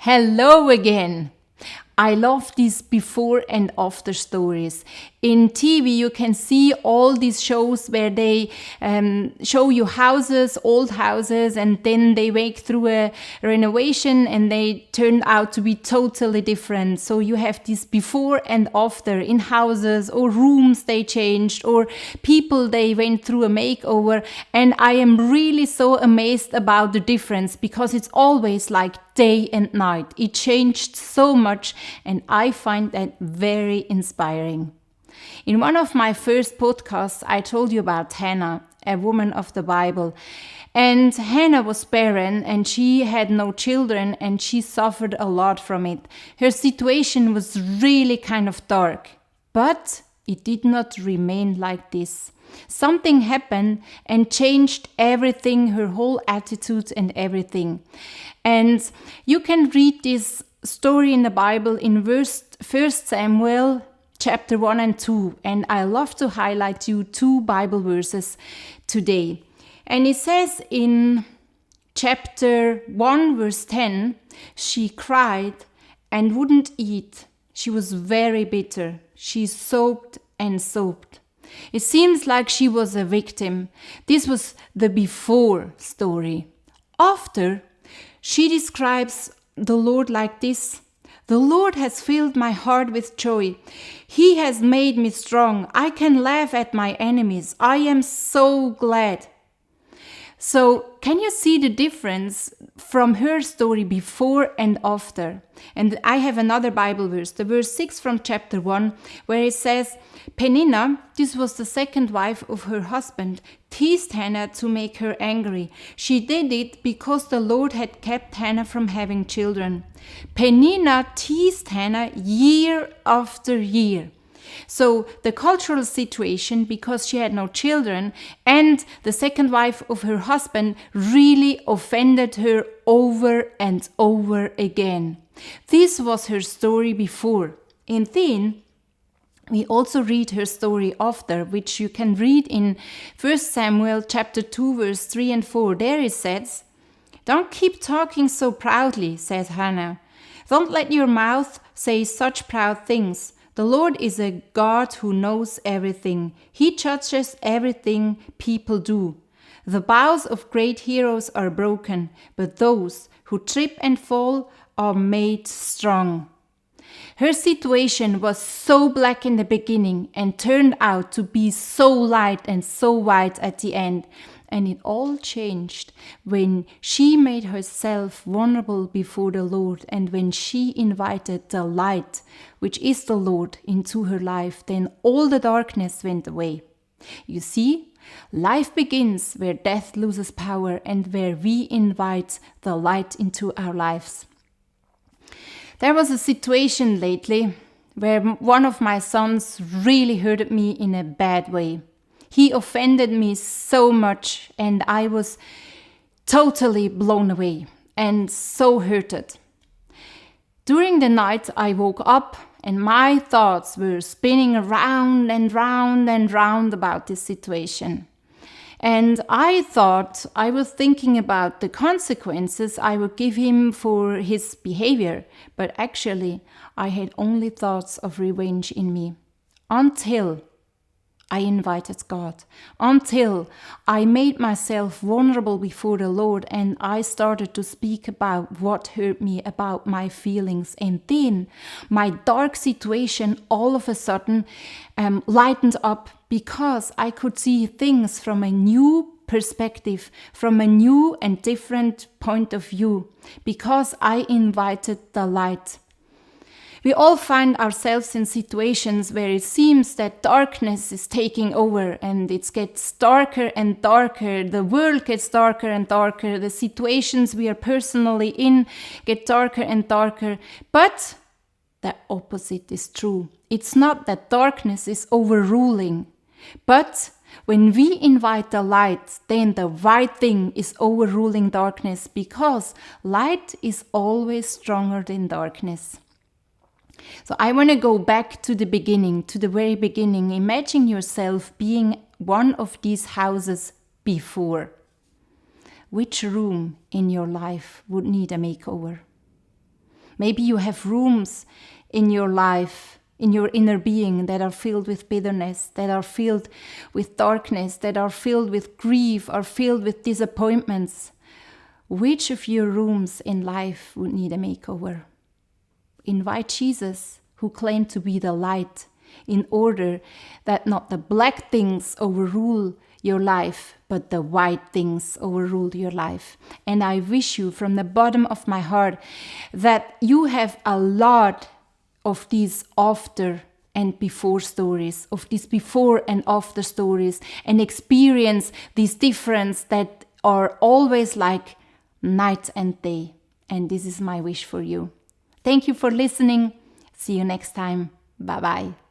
Hello again. I love these before and after stories. In TV, you can see all these shows where they show you houses, old houses, and then they wake through a renovation and they turn out to be totally different. So you have this before and after in houses or rooms they changed or people they went through a makeover. And I am really so amazed about the difference because it's always like day and night. It changed so much, and I find that very inspiring. In one of my first podcasts, I told you about Hanna, a woman of the Bible. And Hanna was barren and she had no children and she suffered a lot from it. Her situation was really kind of dark, but it did not remain like this. Something happened and changed everything, her whole attitude and everything. And you can read this story in the Bible in 1 Samuel chapter 1 and 2. And I love to highlight you two Bible verses today. And it says in chapter 1 verse 10, she cried and wouldn't eat. She was very bitter. She sobbed and sobbed. It seems like she was a victim. This was the before story. After, she describes the Lord like this: "The Lord has filled my heart with joy. He has made me strong. I can laugh at my enemies. I am so glad." So, can you see the difference from her story before and after? And I have another Bible verse, the verse 6 from chapter 1, where it says, "Peninnah, this was the second wife of her husband, teased Hannah to make her angry. She did it because the Lord had kept Hannah from having children." Peninnah teased Hannah year after year. So the cultural situation, because she had no children, and the second wife of her husband really offended her over and over again. This was her story before. And then we also read her story after, which you can read in 1 Samuel chapter 2 verse 3 and 4. There it says, "Don't keep talking so proudly," says Hannah. "Don't let your mouth say such proud things. The Lord is a God who knows everything. He judges everything people do. The bows of great heroes are broken, but those who trip and fall are made strong." Her situation was so black in the beginning and turned out to be so light and so white at the end. And it all changed when she made herself vulnerable before the Lord, and when she invited the light, which is the Lord, into her life. Then all the darkness went away. You see, life begins where death loses power and where we invite the light into our lives. There was a situation lately where one of my sons really hurted me in a bad way. He offended me so much and I was totally blown away and so hurted. During the night I woke up and my thoughts were spinning around and round and round about this situation. And I thought I was thinking about the consequences I would give him for his behavior, but actually I had only thoughts of revenge in me. Until I invited God, until I made myself vulnerable before the Lord and I started to speak about what hurt me, about my feelings. And then my dark situation all of a sudden lightened up because I could see things from a new perspective, from a new and different point of view, because I invited the light. We all find ourselves in situations where it seems that darkness is taking over and it gets darker and darker. The world gets darker and darker. The situations we are personally in get darker and darker. But the opposite is true. It's not that darkness is overruling, but when we invite the light, then the right thing is overruling darkness, because light is always stronger than darkness. So I want to go back to the beginning, to the very beginning. Imagine yourself being one of these houses before. Which room in your life would need a makeover? Maybe you have rooms in your life, in your inner being, that are filled with bitterness, that are filled with darkness, that are filled with grief, are filled with disappointments. Which of your rooms in life would need a makeover? Invite Jesus, who claimed to be the light, in order that not the black things overrule your life, but the white things overrule your life. And I wish you from the bottom of my heart that you have a lot of these after and before stories, of these before and after stories, and experience these differences that are always like night and day. And this is my wish for you. Thank you for listening. See you next time. Bye-bye.